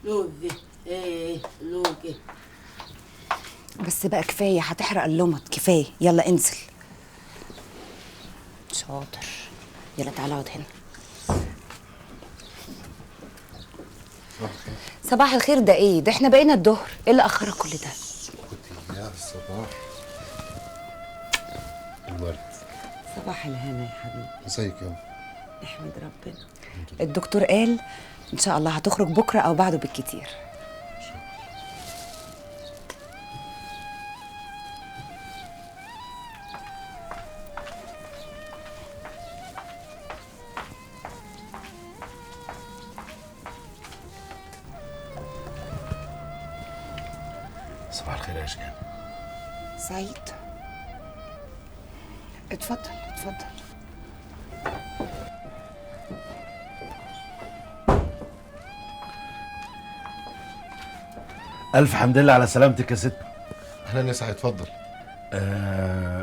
لوجي. ايه لوجي. بس بقى كفايه، هتحرق اللمط. كفايه، يلا انزل. شاطر. يلا تعالى اقعد هنا. صباح الخير. صباح الخير؟ ده ايه ده؟ احنا بقينا الظهر. ايه اللي اخرك كل ده؟ اسكتي يا الصباح. الورد. صباح الهنا يا حبيبي. ازيك يا أم؟ احمد ربنا. الدكتور قال ان شاء الله هتخرج بكره او بعده بالكتير. صباح الخير يا شيخ. سعيد، اتفضل اتفضل. ألف حمد لله على سلامتك يا ست. اهلا يا سعيد، اتفضل.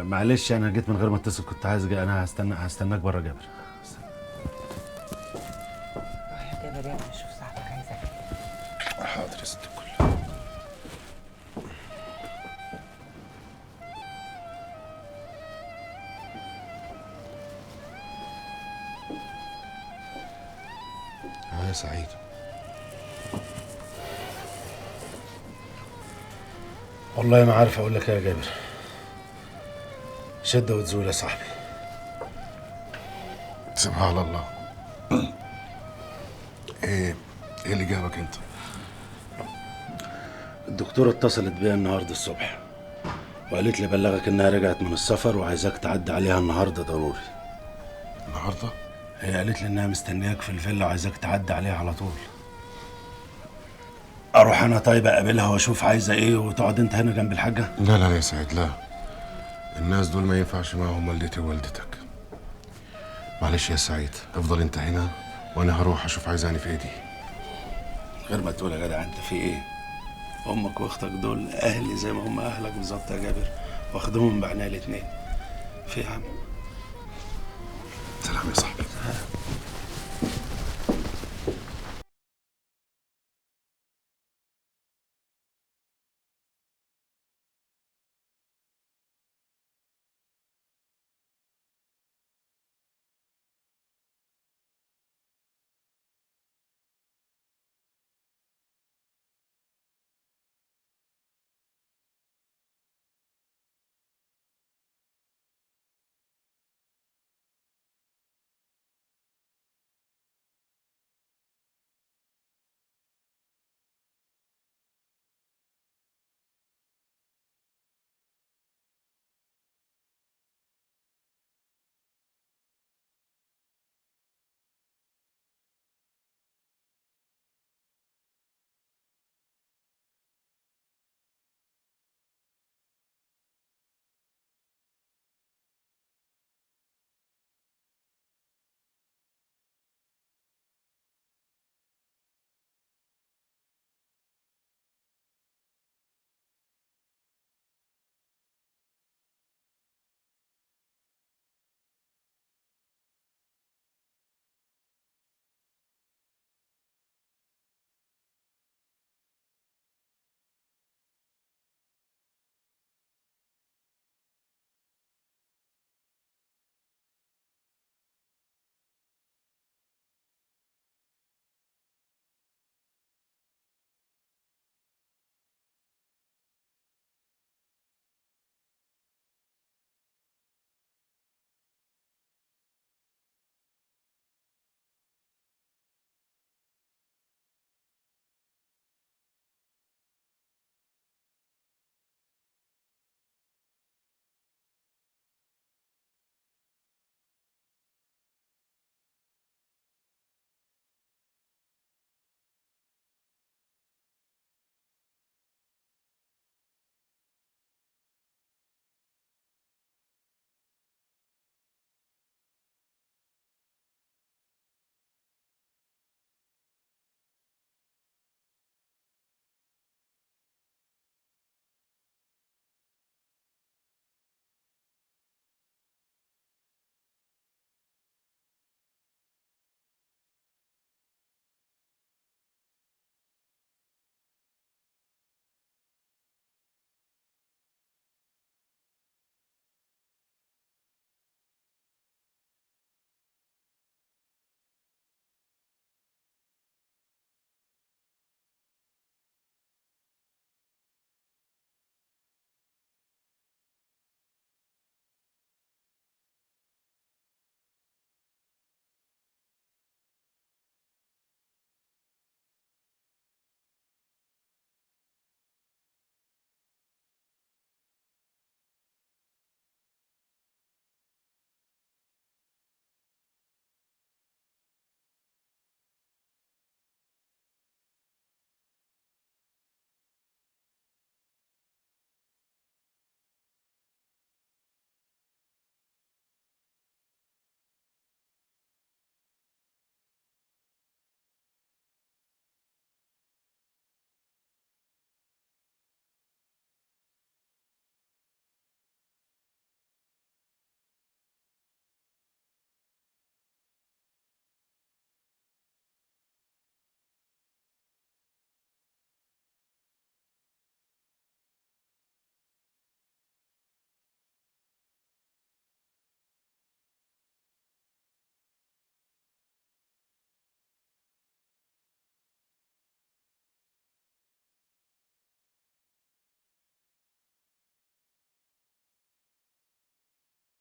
معلش أنا جيت من غير ما أتصل، كنت عايز أنا هستناك بره جابر. روح يا جابر، يلا شوف صاحبك عايزك ايه. حاضر يا ست الكل. يا سعيد، والله ما عارف أقول لك إيه يا جابر. شدة وتزول يا صاحبي. سبحان الله. ايه اللي جابك انت؟ الدكتورة اتصلت بيا النهاردة الصبح وقالت لي بلغك إنها رجعت من السفر وعايزاك تعدي عليها النهاردة ضروري. النهارده؟ هي قالت لي إنها مستنياك في الفيلا وعايزاك تعدي عليها على طول. أروح أنا طيب أقابلها وأشوف عايزة إيه وتقعد أنت هنا جنب الحاجة؟ لا لا يا سعيد، لا. الناس دول ما ينفعش معاهم والدتي ووالدتك. معلش يا سعيد، افضل انت هنا وانا هروح اشوف عايزاني في ايدي. غير ما تقول يا جدع، أنت في إيه؟ امك واختك دول اهلي زي ما هم اهلك بالظبط يا جابر، واخدهم بعناية الاتنين. في يا عم. سلام يا صاحبي.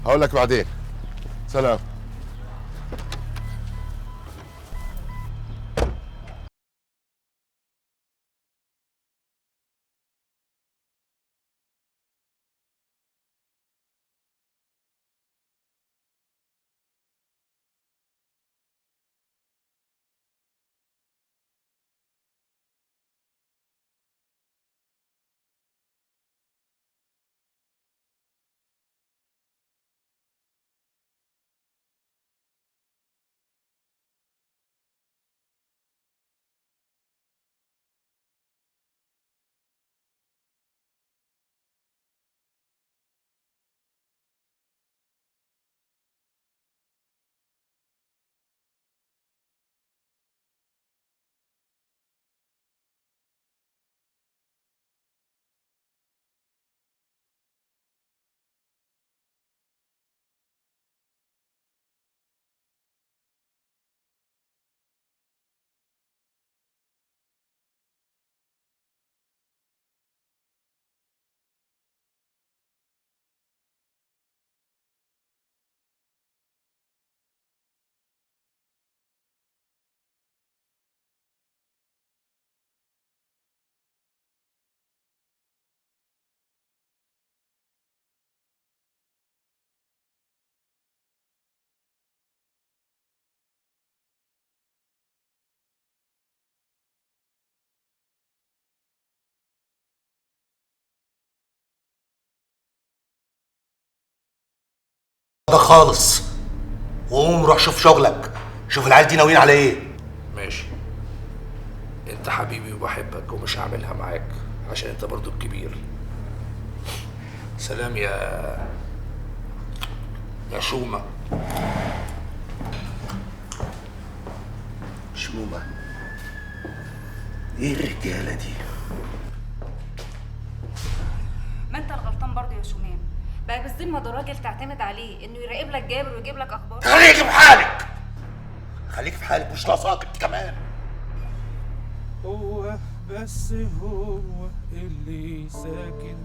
هقول لك بعدين. سلام. ده خالص، وقوم روح شوف شغلك، شوف العيال دي ناويين على ايه. ماشي، انت حبيبي وبحبك ومش هعملها معاك عشان انت برضو الكبير. سلام يا شومة. شومة؟ ايه الرجالة دي؟ ما انت الغلطان برضه يا شومان. بقى بالذمه ده راجل تعتمد عليه انه يراقب لك جابر ويجيب لك اخبار. خليك في حالك، خليك في حالك، مش ناقصاك انت كمان. هو بس هو اللي ساكن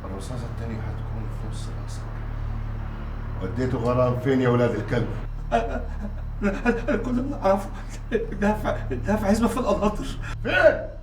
الرصاصة التانية هتكون في نص راسك. وديته غرام فين يا ولاد الكلب؟ كل اللي اعرفه ده في عزبه في القناطر. فين؟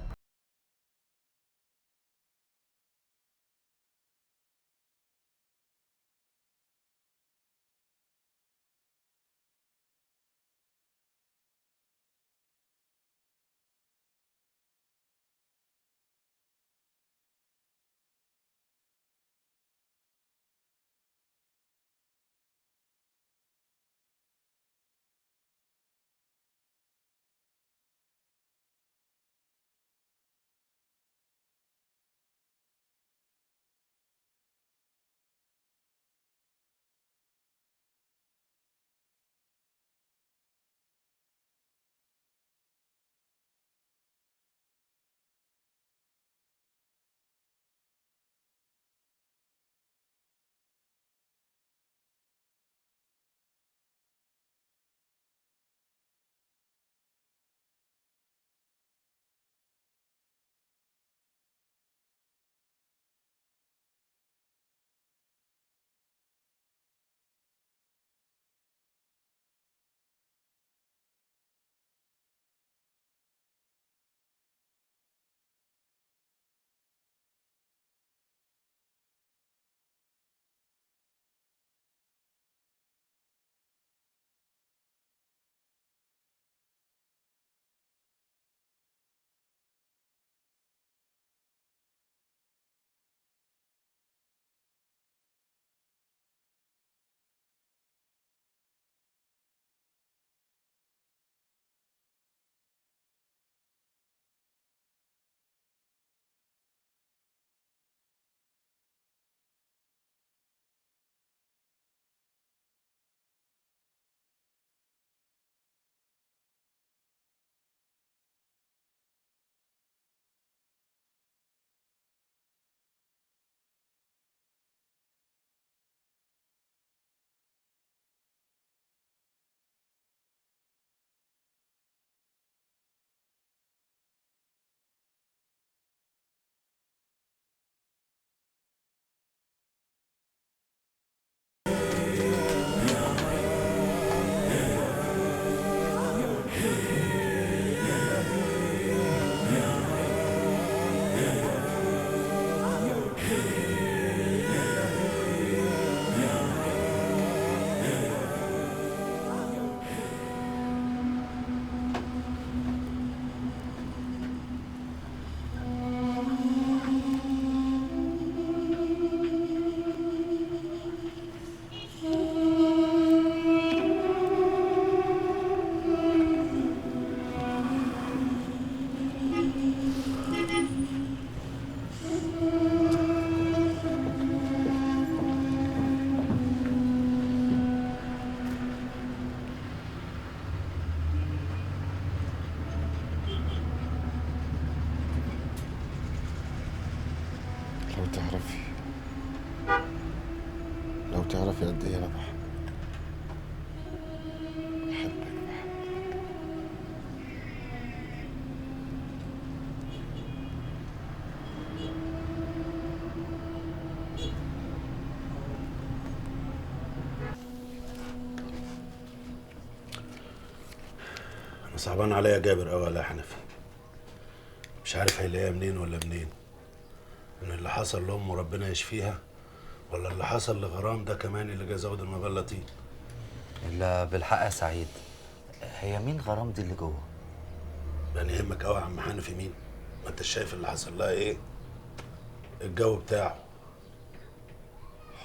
لو تعرفي قد ايه انا بحبك. بحبك. انا صعبان عليا جابر قوي يا حنفي. مش عارف هيلاقيها منين ولا منين. من اللي حصل لامه ربنا يشفيها، ولا اللي حصل لغرام ده كمان اللي جه زود المبلطين. لا بالحق يا سعيد، هي مين غرام دي اللي جوه؟ يعني يهمك قوي يا عم حنفي مين؟ ما انت شايف اللي حصل لها ايه؟ الجو بتاعه.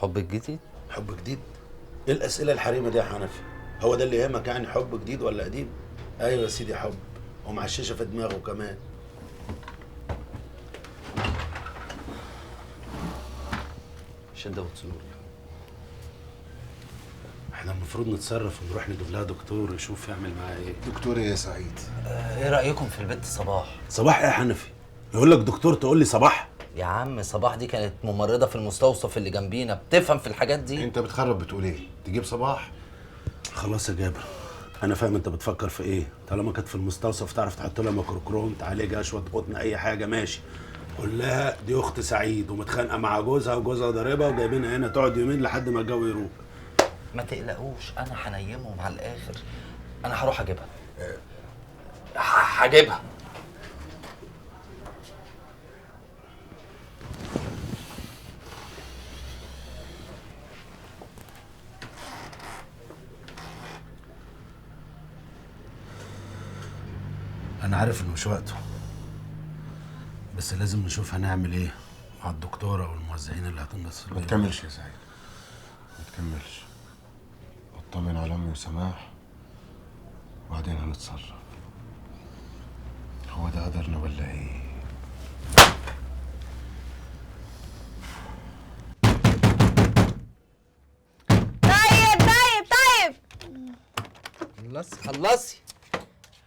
حب جديد؟ حب جديد؟ ايه الاسئله الحريمه دي يا حنفي؟ هو ده اللي يهمك يعني حب جديد ولا قديم؟ ايوه يا سيدي حب، ومعششه في دماغه كمان. شده وتسلول. احنا المفروض نتصرف ونروح نجيب لها دكتور يشوف يعمل معاها ايه. دكتور ايه يا سعيد؟ ايه رايكم في البنت صباح؟ صباح ايه يا حنفي؟ يقول لك دكتور تقول لي صباح؟ يا عم صباح دي كانت ممرضه في المستوصف اللي جنبينا، بتفهم في الحاجات دي. انت بتخرب بتقول ايه؟ تجيب صباح؟ خلاص يا جابر، انا فاهم انت بتفكر في ايه. طالما كانت في المستوصف تعرف تحط لها ميكروكروم تعالجها شويه قطن اي حاجه ماشي. قول لها دي اخت سعيد ومتخانقه مع جوزها وجوزها ضاربها وجايبينها هنا تقعد يومين لحد ما الجو يروق. ما تقلقوش انا هنيمهم على الاخر. انا هروح اجيبها. هجيبها. انا عارف انه مش وقته، بس لازم نشوف هنعمل ايه مع الدكتوره والموزعين اللي هتنصر. ما تكملش يا سعيد، ما تكملش. اطمن على امي وسماح وبعدين هنتصرف. هو ده قدرنا ولا ايه؟ طيب خلصي.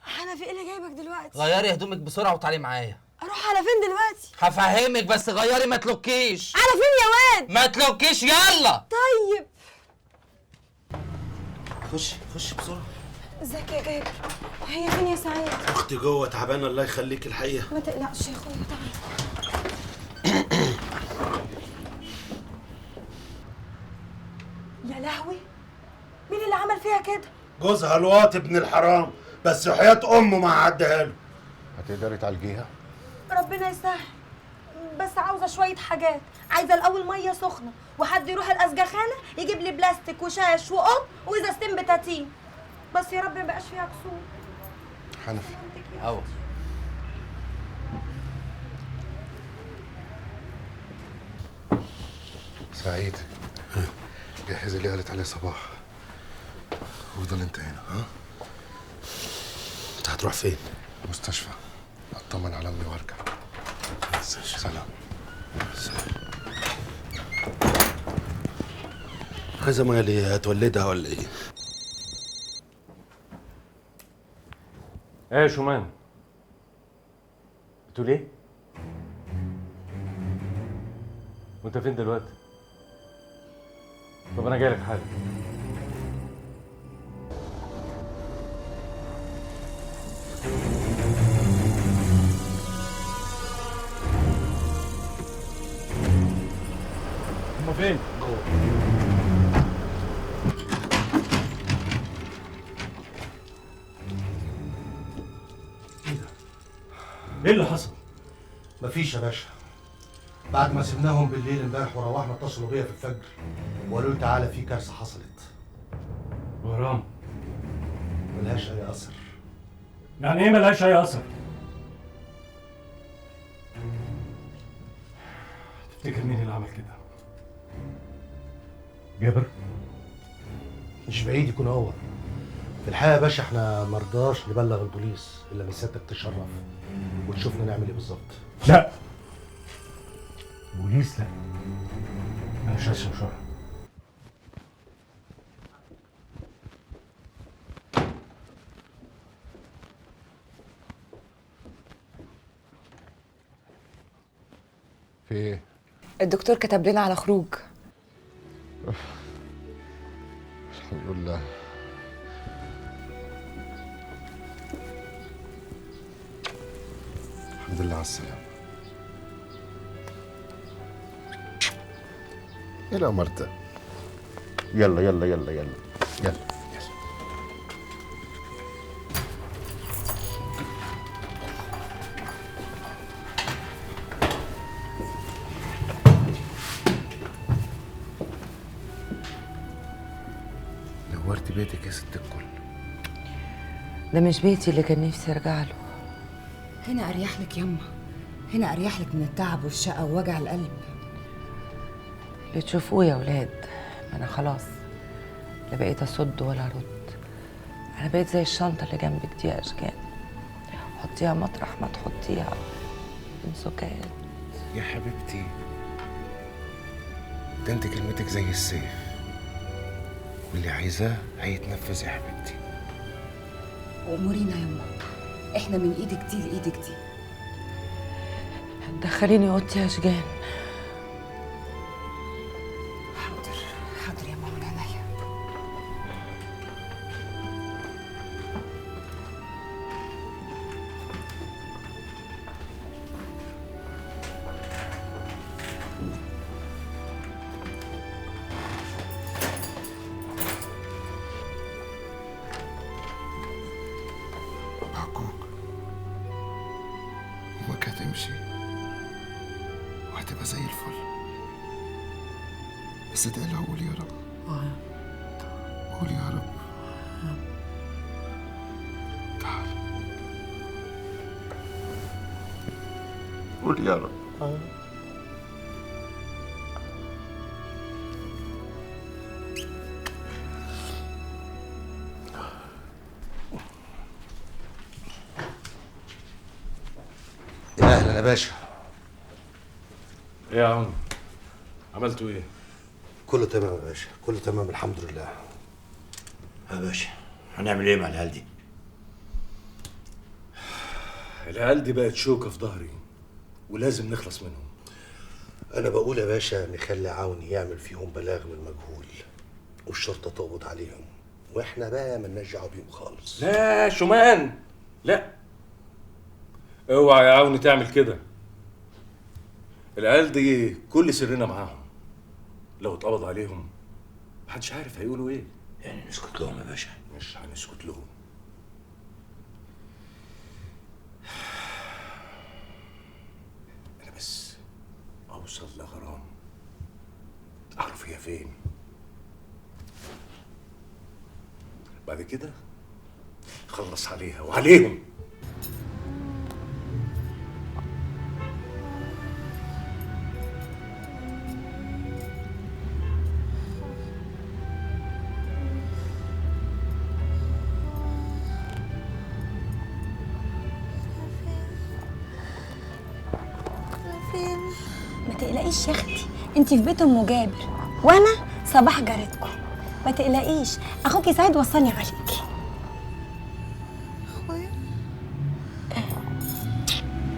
حنفي ايه اللي جايبك دلوقتي؟ غيري هدومك بسرعه وتعالي معايا. اروح على فين دلوقتي؟ هفهمك بس غيري ما تلوكيش. على فين يا واد؟ ما تلوكيش يلا. طيب خشي بسرعه. ازيك يا جابر؟ هي فين يا سعيد؟ اختي جوه تعبانه الله يخليك الحقيقه. ما تقلقش يا اخويا تعالى. يا لهوي، مين اللي عمل فيها كده؟ جوزها الواطي ابن الحرام، بس حياه امه ما عدها له. هتقدري تعالجيها؟ ربنا يسهل، بس عاوزه شويه حاجات. عايزه الاول ميه سخنه، وحد يروح الاسجخانه يجيب لي بلاستيك وشاش وقط وازازتين بتاتين، بس يا رب ما بقاش فيها كسور. حنفي اهو. سعيد جهز اللي قالت عليه صباح وفضل انت هنا. ها؟ انت هتروح فين؟ مستشفى اطمن على امي وارجع. سلام. عايزه مالي هتولدها ولا ايه؟ ايه يا شومان؟ بتقول ايه؟ وانت فين دلوقتي؟ طب انا جايلك حالا. هما فين؟ ايه اللي حصل؟ مفيش يا باشا. بعد ما سيبناهم بالليل امبارح وروحنا اتصلوا بيا في الفجر وقالوا لي تعالى في كارثه حصلت. غرام ملهاش اي اثر. يعني ايه ملهاش اي اثر؟ تفتكر مين اللي عمل كده؟ جابر؟ مش بعيد يكون هو. في الحقيقه يا باشا احنا مرضاش نبلغ البوليس الا مسيادتك تشرف وتشوفنا نعمل ايه بالظبط. لا بوليس لا، ملهاش اسم شرع. في ايه؟ الدكتور كتب لنا على خروج. الحمد لله. الحمد لله على السلامة. يلا مرتا، يلا يلا يلا يلا يلا. نورت بيتك يا ست الكل. ده مش بيتي اللي كان نفسي ارجع له. هنا اريح لك يما، هنا اريح لك من التعب والشقه ووجع القلب. اللي تشوفوه يا ولاد، ما انا خلاص لا بقيت اصد ولا ارد. انا بقيت زي الشنطه اللي جنبك دي يا اشجان، حطيها مطرح ما تحطيها بمسكات. يا حبيبتي ده انت كلمتك زي السيف، واللي عايزاه هيتنفذ يا حبيبتي. وامورينا يما، احنا من ايدك دي لايدك دي. هتدخليني اوضتي يا اشجان؟ حاضر حاضر يا ماما، من عينيا. حقوق امك هتمشي وهتبقى زي الفل، بس تقلع وقولي يا رب. قولي يا رب. تعال قولي يا رب. يا اهلا يا باشا. ايه يا عم، عملتوا ايه؟ كله تمام يا باشا، كله تمام الحمد لله. يا باشا هنعمل ايه مع العيال دي؟ العيال دي بقت شوكه في ظهري ولازم نخلص منهم. انا بقول يا باشا نخلي عوني يعمل فيهم بلاغ من المجهول والشرطه تقبض عليهم، واحنا بقى مالناش دعوه بيهم خالص. لا شومان، لا اوعى يا عوني تعمل كده. العيال دي كل سرنا معاهم، لو اتقبض عليهم محدش عارف هيقولوا ايه. يعني نسكت لهم يا باشا؟ مش هنسكت لهم. انا بس اوصل لغرام اعرف هي فين، بعد كده خلص عليها وعليهم. ما تقلقيش يا اختي، انت في بيت ام جابر وانا صباح جارتكم. ما تقلقيش، اخوكي سعيد وصلني عليكي. اخويا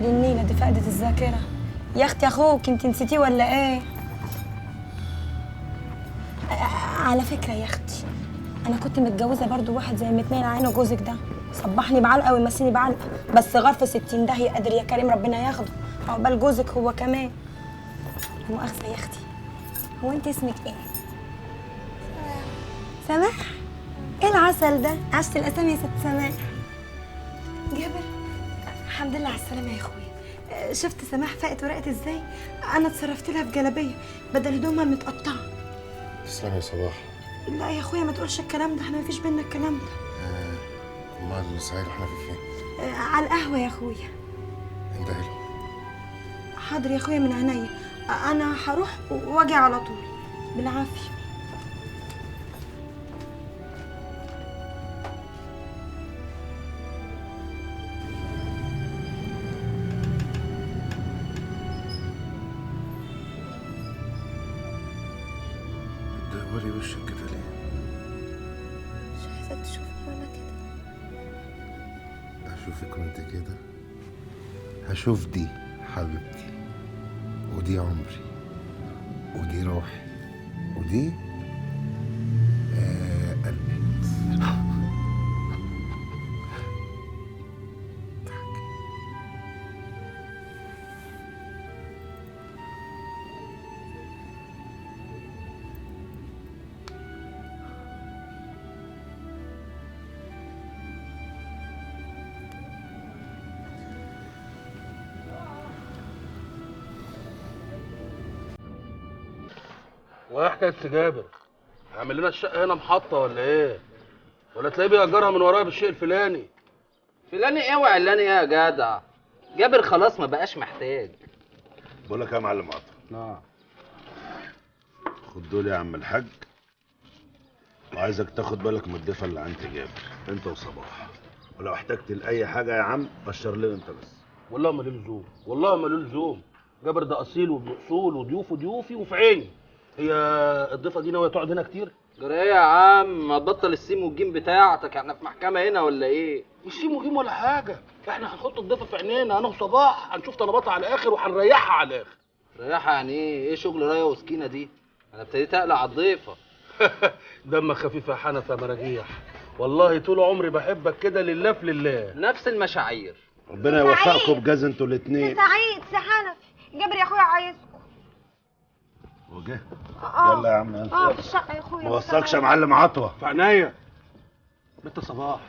دي النيله دي فقدت الذاكره يا اختي. اخوك انت نسيتيه ولا ايه؟ على فكره يا اختي، انا كنت متجوزه برضو واحد زي متنين عينه جوزك ده، صبحني بعلقه ويمسيني بعلقه، بس غار في 60 داهيه قادر يا كريم ربنا ياخده عقبال جوزك هو كمان. مؤاخذه يا اختي، هو انت اسمك ايه؟ سماح. ايه العسل ده؟ عشت الاسامي يا ست سماح. جابر، الحمد لله على السلامه يا اخويا. شفت سماح فاقت ورقت ازاي؟ انا اتصرفت لها في جلابيه بدل هدومها متقطعه. تسلم يا صباح. لا يا اخويا ما تقولش الكلام ده، احنا مفيش بينا الكلام ده. امال سعيد احنا في فين؟ على القهوه يا اخويا. انت له. حاضر يا اخويا من عينيا، انا هروح واجي على طول بالعافيه. بتدوري وشك كده ليه؟ مش عايزاك تشوفني وانا كده. اشوفك وانت كده؟ هشوف دي حبيبتي ودي عمري ودي روحي ودي قلبي. وايه حكايه جابر؟ هيعمل لنا الشقه هنا محطه ولا ايه؟ ولا تلاقيه بيأجرها من ورايا بالشيء الفلاني؟ فلاني ايه وعلاني ايه يا جدع؟ جابر خلاص ما بقاش محتاج. بقول لك يا معلم عطا. نعم. خد دول يا عم الحاج، وعايزك تاخد بالك من الضيفه اللي عند جابر انت وصباح، ولو احتجت لاي حاجه يا عم بشر لنا انت بس. والله ما له لزوم، والله ما له لزوم. جابر ده اصيل وابن اصول وضيوفه ضيوفي وفي عيني. هي الضيفه دي ناويه تقعد هنا كتير؟ جرى ايه يا عم؟ ما تبطل السيم والجيم بتاعتك، احنا في محكمه هنا ولا ايه؟ مش سيم وجيم ولا حاجه، احنا هنحط الضيفه في عينينا انا وصباح، هنشوف طلباتها على الاخر وهنريحها على الاخر. ريحها يعني ايه؟ ايه شغل رايه وسكينه دي؟ انا ابتديت اقلق على الضيفه. دمك خفيف يا حنف يا مراجيح، والله طول عمري بحبك كده لله في لله. نفس المشاعير. ربنا يوفقكم بجاز انتوا الاثنين. سعيد حنفي، جابر يا اخويا عايزكم. وجه. اه يلا يا عم يلا. في الشقه يا اخويا. ما وصلكش يا معلم عطوه في عينيا. بنت صباح.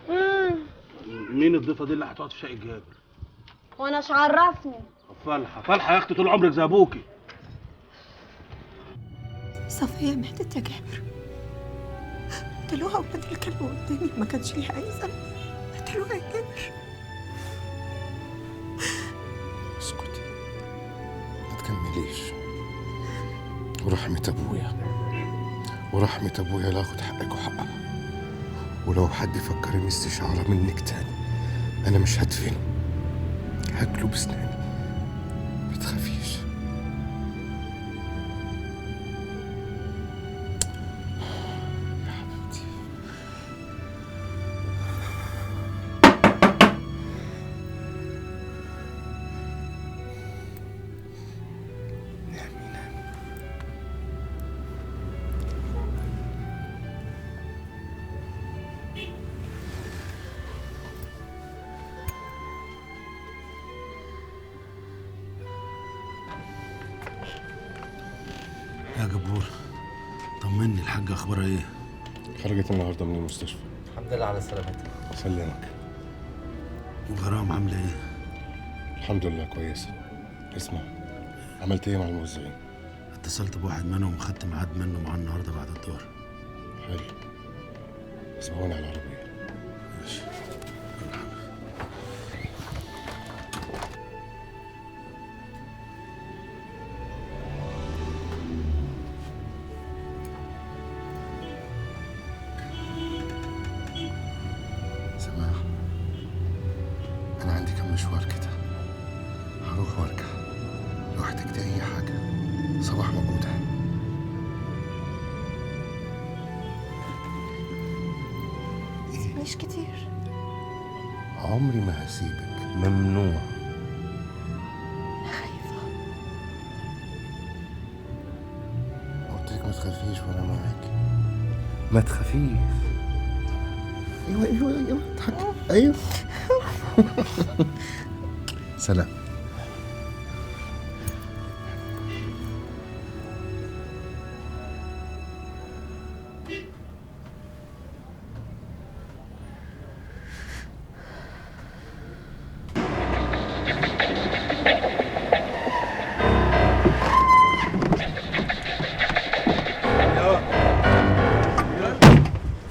مين الضيفه دي اللي هتقعد في شقه جابر؟ وانا ايش عرفني؟ فالحه فالحه يا اختي، طول عمرك زي ابوكي. صفية ماتت يا جابر. قتلوها ولاد الكلب قدامي، ما كانش ليها أي ذنب. قتلوها يا جابر. اسكتي ما تكمليش. ورحمة أبويا لا أخد حقك وحقها. ولو حد فكر يمس شعرة منك تاني أنا مش هدفنه، هاكله بسناني. ما تخافيش. يا حبيبتي. نامي نامي. يا جبور طمني، الحاجه اخبارها ايه؟ خرجت النهارده من المستشفى. الحمد لله على سلامتك. سلمك. وغرام عامله ايه؟ الحمد لله كويسة. اسمع، عملت ايه مع الموزعين؟ اتصلت بواحد منهم وخدت ميعاد منه معاه النهارده بعد الظهر. حلو. اسبقوني على العربية. ماشي. سماح، أنا عندي كم مشوار كده، هروح وارجع. لو احتجت أي حاجة صباح موجودة. مش كتير. عمري ما هسيبك، ممنوع. أنا خايفة. قلت لك ما تخافيش وأنا معاك. ما تخافيش. ايوه اضحكي. ايوه. سلام.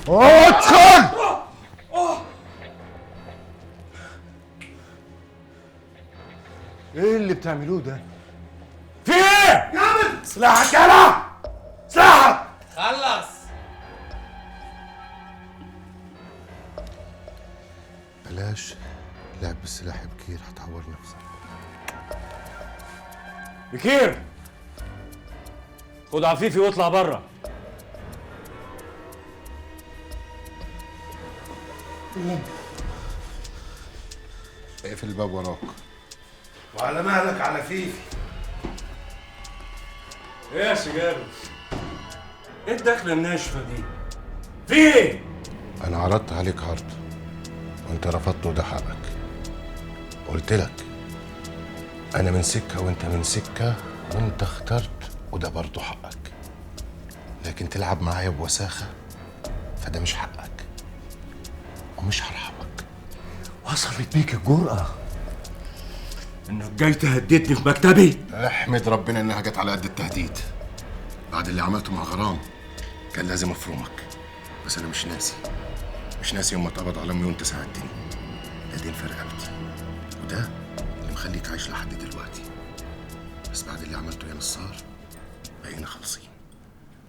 ادخل. ايه اللي بتعملوه ده؟ في ايه؟ جامد سلاحك يلا سلاحك. خلص. بلاش لعب بالسلاح يا بكير، هتعور نفسك. بكير خد عفيفي واطلع بره. اقفل الباب وراك. وعلى مهلك على فيفي. ايه يا سجارة؟ ايه الدخلة الناشفة دي؟ في ايه؟ انا عرضت عليك عرض وانت رفضت، وده حقك. قلت لك انا من سكه وانت من سكه، وانت اخترت، وده برضه حقك. لكن تلعب معايا بوساخه فده مش حقك ومش هرحمك. وصلت بيك الجرأة انك جاي تهددني في مكتبي؟ احمد ربنا انها جت على قد التهديد. بعد اللي عملته مع غرام كان لازم افرمك، بس انا مش ناسي يوم ما اتقبض على امي وانت ساعدتني. ده دين في رقبتي، وده اللي مخليك عايش لحد دلوقتي. بس بعد اللي عملته يا نصار بقينا خالصين.